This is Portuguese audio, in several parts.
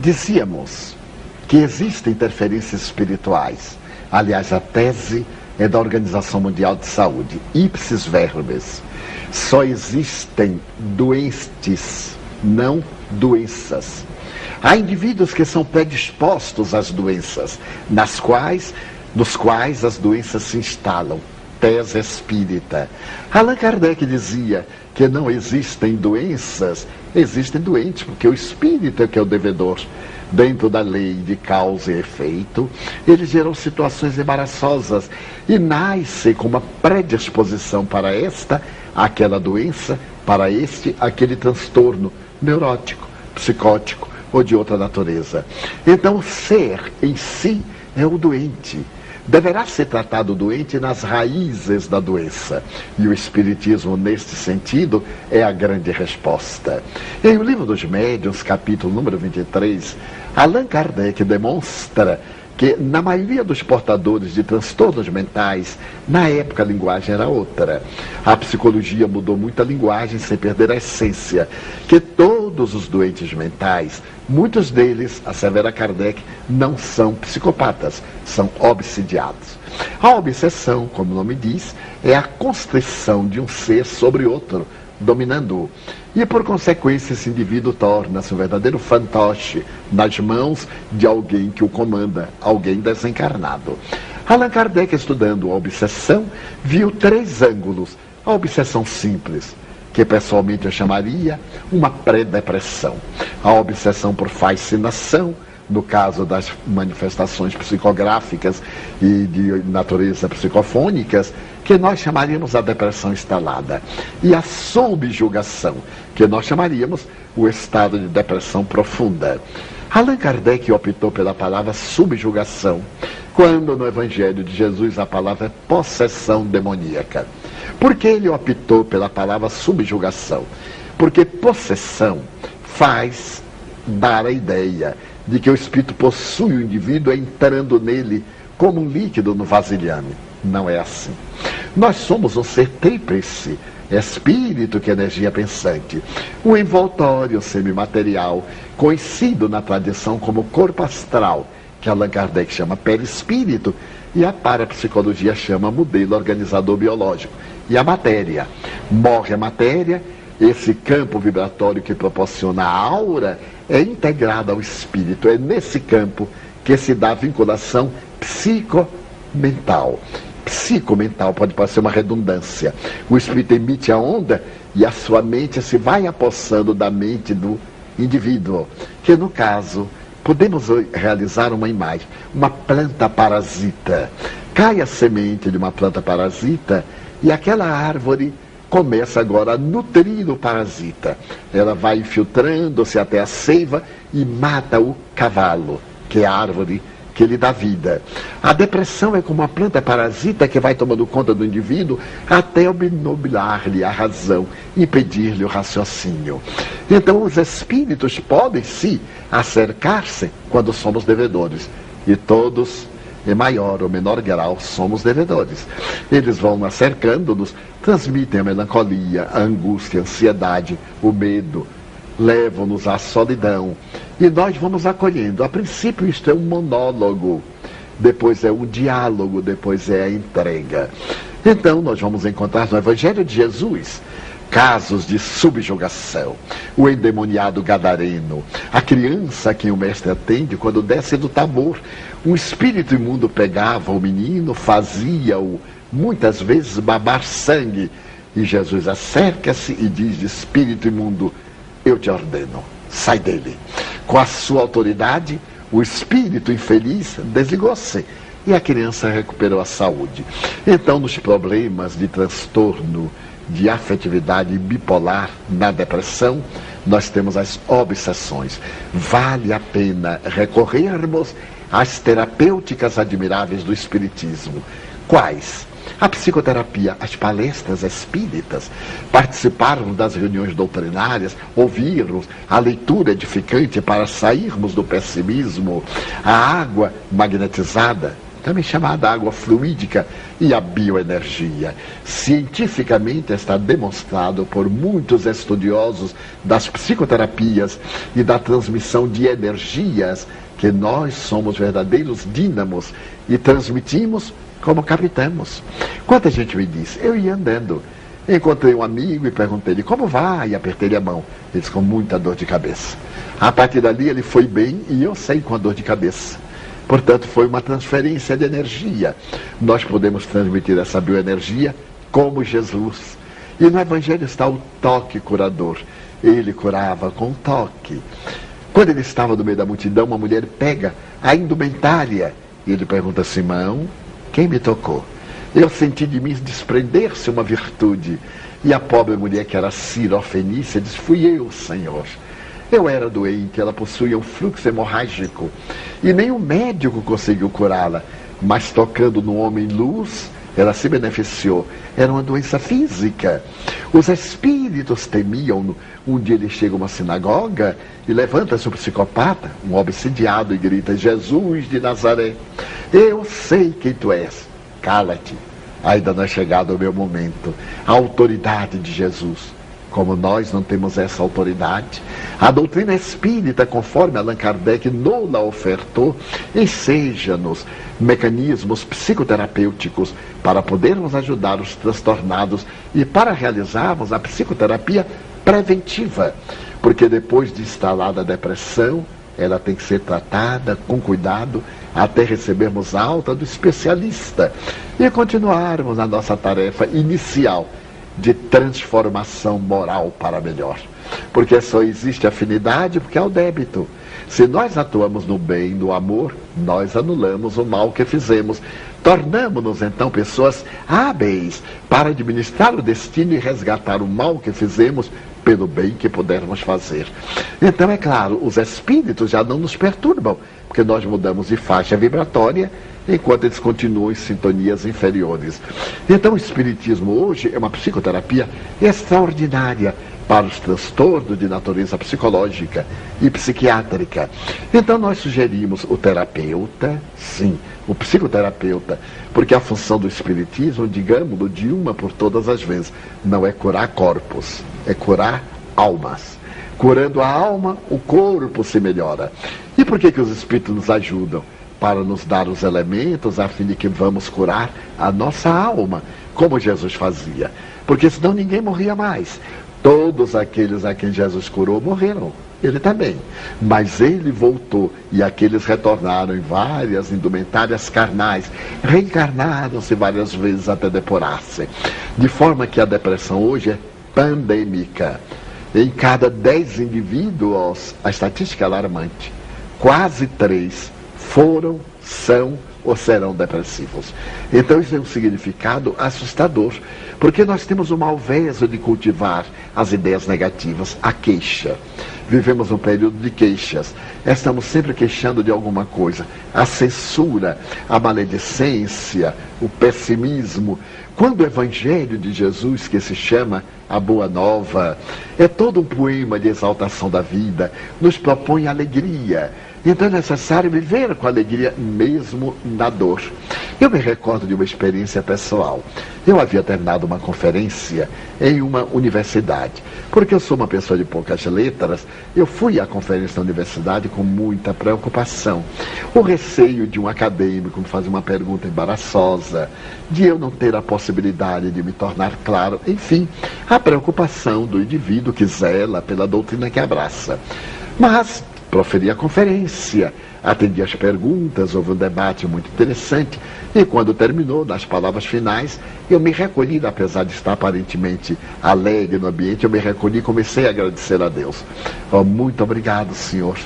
Dizíamos que existem interferências espirituais. Aliás, a tese é da Organização Mundial de Saúde, ipsis verbis. Só existem doentes, não doenças. Há indivíduos que são predispostos às doenças, nos quais as doenças se instalam. Tese espírita. Allan Kardec dizia que não existem doenças, existem doentes, porque o espírito é que é o devedor. Dentro da lei de causa e efeito, ele gerou situações embaraçosas e nasce com uma predisposição para aquela doença, para aquele transtorno neurótico, psicótico ou de outra natureza. Então, o ser em si é o doente. Deverá ser tratado o doente nas raízes da doença. E o Espiritismo, neste sentido, é a grande resposta. Em O Livro dos Médiuns, capítulo número 23, Allan Kardec demonstra que, na maioria dos portadores de transtornos mentais, na época a linguagem era outra. A psicologia mudou muito a linguagem sem perder a essência, que todos os doentes mentais, muitos deles, assevera Kardec, não são psicopatas, são obsidiados. A obsessão, como o nome diz, é a constrição de um ser sobre outro, dominando-o. E, por consequência, esse indivíduo torna-se um verdadeiro fantoche nas mãos de alguém que o comanda, alguém desencarnado. Allan Kardec, estudando a obsessão, viu 3 ângulos. A obsessão simples, que pessoalmente eu chamaria uma pré-depressão. A obsessão por fascinação, no caso das manifestações psicográficas e de natureza psicofônicas, que nós chamaríamos a depressão instalada. E a subjugação, que nós chamaríamos o estado de depressão profunda. Allan Kardec optou pela palavra subjugação, quando no Evangelho de Jesus a palavra é possessão demoníaca. Por que ele optou pela palavra subjugação? Porque possessão faz dar a ideia de que o espírito possui o indivíduo entrando nele como um líquido no vasilhame. Não é assim. Nós somos um ser tríplice, espírito que é energia pensante, um envoltório semimaterial, conhecido na tradição como corpo astral, que Allan Kardec chama perispírito, e a parapsicologia chama modelo organizador biológico. E a matéria. Morre a matéria, esse campo vibratório que proporciona a aura é integrado ao espírito. É nesse campo que se dá a vinculação psicomental. Psicomental pode parecer uma redundância. O espírito emite a onda e a sua mente se vai apossando da mente do indivíduo. Que no caso, podemos realizar uma imagem. Uma planta parasita. Cai a semente de uma planta parasita e aquela árvore começa agora a nutrir o parasita. Ela vai infiltrando-se até a seiva e mata o cavalo, que é a árvore que lhe dá vida. A depressão é como uma planta parasita que vai tomando conta do indivíduo até obnubilar-lhe a razão, impedir-lhe o raciocínio. Então os espíritos podem sim acercar-se quando somos devedores. E todos, em maior ou menor grau, somos devedores. Eles vão acercando-nos, transmitem a melancolia, a angústia, a ansiedade, o medo, levam-nos à solidão. E nós vamos acolhendo. A princípio isto é um monólogo, depois é um diálogo, depois é a entrega. Então nós vamos encontrar no Evangelho de Jesus casos de subjugação. O endemoniado gadareno, a criança a quem o mestre atende quando desce do Tabor. Um espírito imundo pegava o menino, fazia-o muitas vezes babar sangue. E Jesus acerca-se e diz: espírito imundo, eu te ordeno, sai dele. Com a sua autoridade, o espírito infeliz desligou-se e a criança recuperou a saúde. Então, nos problemas de transtorno de afetividade bipolar, na depressão, nós temos as obsessões. Vale a pena recorrermos às terapêuticas admiráveis do Espiritismo. Quais? A psicoterapia, as palestras espíritas, participarmos das reuniões doutrinárias, ouvirmos a leitura edificante para sairmos do pessimismo, a água magnetizada, também chamada água fluídica, e a bioenergia. Cientificamente está demonstrado por muitos estudiosos das psicoterapias e da transmissão de energias que nós somos verdadeiros dínamos e transmitimos como captamos. Quanta gente me diz, eu ia andando, encontrei um amigo e perguntei-lhe como vai, e apertei-lhe a mão. Ele disse, com muita dor de cabeça. A partir dali ele foi bem e eu saí com a dor de cabeça. Portanto, foi uma transferência de energia. Nós podemos transmitir essa bioenergia como Jesus. E no Evangelho está o toque curador. Ele curava com toque. Quando ele estava no meio da multidão, uma mulher pega a indumentária e ele pergunta, Simão, quem me tocou? Eu senti de mim desprender-se uma virtude. E a pobre mulher, que era Sirofenícia, diz, fui eu, Senhor. Eu era doente, ela possuía um fluxo hemorrágico. E nem o médico conseguiu curá-la. Mas tocando no homem luz, ela se beneficiou. Era uma doença física. Os espíritos temiam-no. Um dia ele chega a uma sinagoga e levanta-se um psicopata, um obsidiado, e grita, Jesus de Nazaré, eu sei quem tu és. Cala-te, ainda não é chegado o meu momento. A autoridade de Jesus. Como nós não temos essa autoridade, a doutrina espírita, conforme Allan Kardec nos ofertou, enseja-nos mecanismos psicoterapêuticos para podermos ajudar os transtornados e para realizarmos a psicoterapia preventiva. Porque depois de instalada a depressão, ela tem que ser tratada com cuidado até recebermos alta do especialista e continuarmos a nossa tarefa inicial de transformação moral para melhor. Porque só existe afinidade porque há o débito. Se nós atuamos no bem, no amor, nós anulamos o mal que fizemos. Tornamos-nos então pessoas hábeis para administrar o destino e resgatar o mal que fizemos pelo bem que pudermos fazer. Então, é claro, os espíritos já não nos perturbam, porque nós mudamos de faixa vibratória enquanto eles continuam em sintonias inferiores. Então o espiritismo hoje é uma psicoterapia extraordinária para os transtornos de natureza psicológica e psiquiátrica. Então nós sugerimos o terapeuta, sim, o psicoterapeuta, porque a função do espiritismo, digamos-lo de uma por todas as vezes, não é curar corpos, é curar almas. Curando a alma, o corpo se melhora. E por que os espíritos nos ajudam? Para nos dar os elementos a fim de que vamos curar a nossa alma, como Jesus fazia. Porque senão ninguém morria mais. Todos aqueles a quem Jesus curou morreram. Ele também. Mas ele voltou e aqueles retornaram em várias indumentárias carnais. Reencarnaram-se várias vezes até depurar-se. De forma que a depressão hoje é pandêmica. Em cada 10 indivíduos, a estatística é alarmante. Quase 3 foram, são ou serão depressivos. Então isso é um significado assustador, porque nós temos o malveso de cultivar as ideias negativas, a queixa. Vivemos um período de queixas, estamos sempre queixando de alguma coisa, a censura, a maledicência, o pessimismo, quando o Evangelho de Jesus, que se chama a Boa Nova, é todo um poema de exaltação da vida, nos propõe alegria. Então é necessário viver com alegria mesmo na dor. Eu me recordo de uma experiência pessoal. Eu havia terminado uma conferência em uma universidade. Porque eu sou uma pessoa de poucas letras, eu fui à conferência da universidade com muita preocupação. O receio de um acadêmico me fazer uma pergunta embaraçosa, de eu não ter a possibilidade de me tornar claro, enfim, a preocupação do indivíduo que zela pela doutrina que abraça. Mas proferi a conferência, atendi as perguntas, houve um debate muito interessante, e quando terminou, nas palavras finais, eu me recolhi, apesar de estar aparentemente alegre no ambiente, eu me recolhi e comecei a agradecer a Deus. Oh, muito obrigado, Senhor.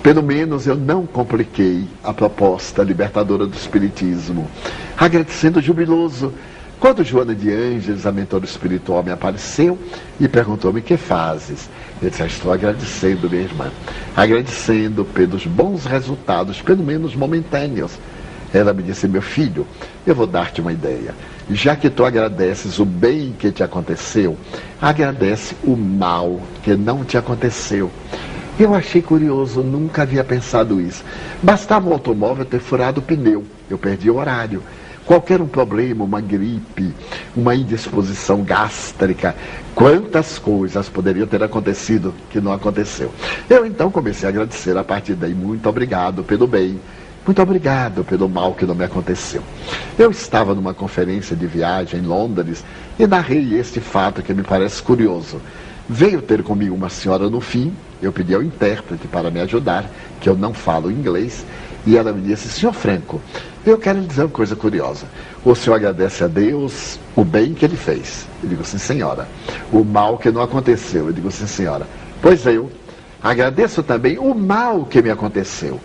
Pelo menos eu não compliquei a proposta libertadora do Espiritismo. Agradecendo jubiloso. Quando Joana de Ângeles, a mentora espiritual, me apareceu e perguntou-me, que fazes? Eu disse, estou agradecendo, minha irmã. Agradecendo pelos bons resultados, pelo menos momentâneos. Ela me disse, meu filho, eu vou dar-te uma ideia. Já que tu agradeces o bem que te aconteceu, agradece o mal que não te aconteceu. Eu achei curioso, nunca havia pensado isso. Bastava o automóvel ter furado o pneu, eu perdi o horário. Qualquer um problema, uma gripe, uma indisposição gástrica, quantas coisas poderiam ter acontecido que não aconteceu. Eu então comecei a agradecer a partir daí. Muito obrigado pelo bem, muito obrigado pelo mal que não me aconteceu. Eu estava numa conferência de viagem em Londres e narrei este fato que me parece curioso. Veio ter comigo uma senhora no fim, eu pedi ao intérprete para me ajudar, que eu não falo inglês, e ela me disse: senhor Franco, eu quero lhe dizer uma coisa curiosa. O senhor agradece a Deus o bem que ele fez? Eu digo: sim, senhora. O mal que não aconteceu? Eu digo: sim, senhora. Pois eu agradeço também o mal que me aconteceu.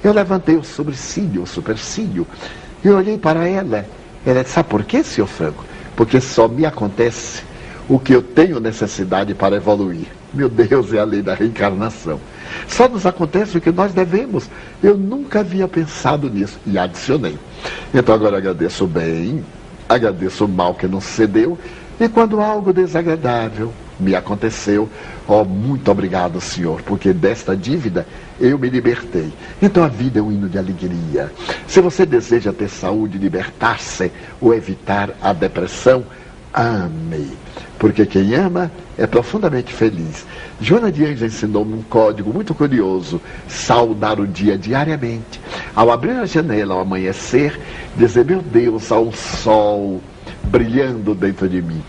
Eu levantei o sobrecílio, o supercílio, e olhei para ela. Ela disse: sabe por quê, senhor Franco? Porque só me acontece o que eu tenho necessidade para evoluir. Meu Deus, é a lei da reencarnação. Só nos acontece o que nós devemos. Eu nunca havia pensado nisso. E adicionei. Então agora agradeço o bem, agradeço o mal que não sucedeu. E quando algo desagradável me aconteceu, muito obrigado, Senhor, porque desta dívida eu me libertei. Então a vida é um hino de alegria. Se você deseja ter saúde, libertar-se ou evitar a depressão, ame. Porque quem ama é profundamente feliz. Joana de Ângeles ensinou-me um código muito curioso: saudar o dia diariamente. Ao abrir a janela ao amanhecer, dizer: meu Deus, há um sol brilhando dentro de mim.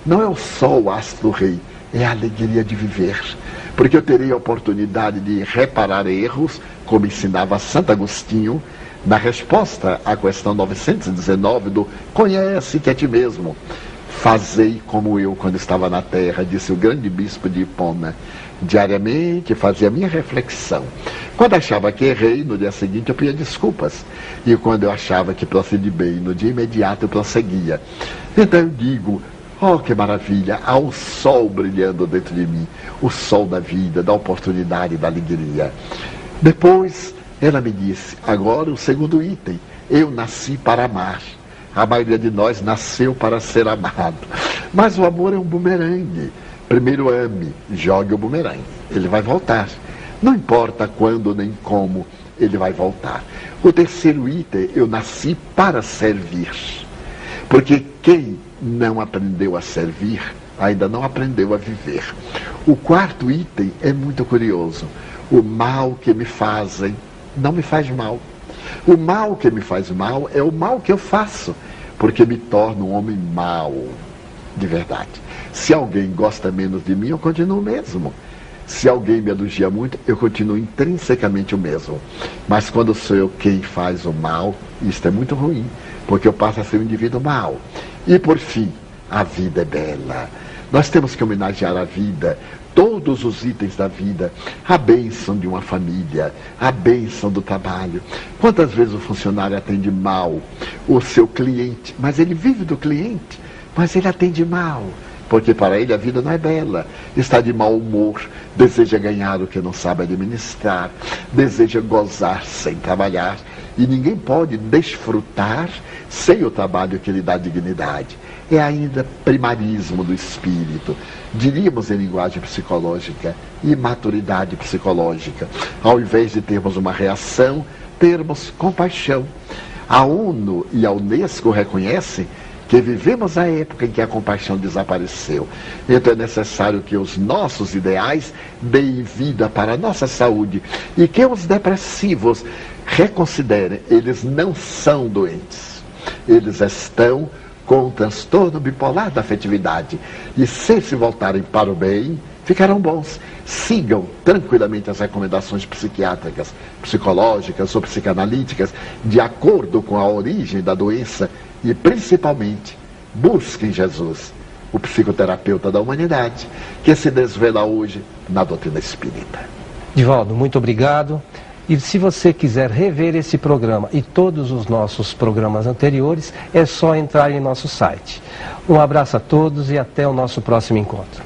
Não é o sol o astro rei, é a alegria de viver. Porque eu terei a oportunidade de reparar erros, como ensinava Santo Agostinho, na resposta à questão 919 do conhece-te a ti mesmo. Fazei como eu quando estava na terra, disse o grande bispo de Hipona. Diariamente fazia a minha reflexão. Quando achava que errei, no dia seguinte eu pedia desculpas. E quando eu achava que procedi bem, no dia imediato eu prosseguia. Então eu digo: oh, que maravilha, há um sol brilhando dentro de mim. O sol da vida, da oportunidade, da alegria. Depois ela me disse: agora o segundo item: eu nasci para amar. A maioria de nós nasceu para ser amado. Mas o amor é um bumerangue. Primeiro ame, jogue o bumerangue. Ele vai voltar. Não importa quando nem como, ele vai voltar. O terceiro item: eu nasci para servir. Porque quem não aprendeu a servir, ainda não aprendeu a viver. O quarto item é muito curioso: o mal que me fazem não me faz mal. O mal que me faz mal é o mal que eu faço, porque me torno um homem mau, de verdade. Se alguém gosta menos de mim, eu continuo o mesmo. Se alguém me elogia muito, eu continuo intrinsecamente o mesmo. Mas quando sou eu quem faz o mal, isso é muito ruim, porque eu passo a ser um indivíduo mau. E por fim, a vida é bela. Nós temos que homenagear a vida, todos os itens da vida, a bênção de uma família, a bênção do trabalho. Quantas vezes o funcionário atende mal o seu cliente, mas ele vive do cliente, mas ele atende mal, porque para ele a vida não é bela, está de mau humor, deseja ganhar o que não sabe administrar, deseja gozar sem trabalhar, e ninguém pode desfrutar sem o trabalho que lhe dá dignidade. É ainda primarismo do espírito, diríamos em linguagem psicológica, imaturidade psicológica. Ao invés de termos uma reação, termos compaixão. A ONU e a Unesco reconhecem que vivemos a época em que a compaixão desapareceu. Então é necessário que os nossos ideais deem vida para a nossa saúde e que os depressivos reconsiderem: eles não são doentes, eles estão com o transtorno bipolar da afetividade, e se voltarem para o bem, ficarão bons. Sigam tranquilamente as recomendações psiquiátricas, psicológicas ou psicanalíticas, de acordo com a origem da doença, e principalmente busquem Jesus, o psicoterapeuta da humanidade, que se desvela hoje na doutrina espírita. Divaldo, muito obrigado. E se você quiser rever esse programa e todos os nossos programas anteriores, é só entrar em nosso site. Um abraço a todos e até o nosso próximo encontro.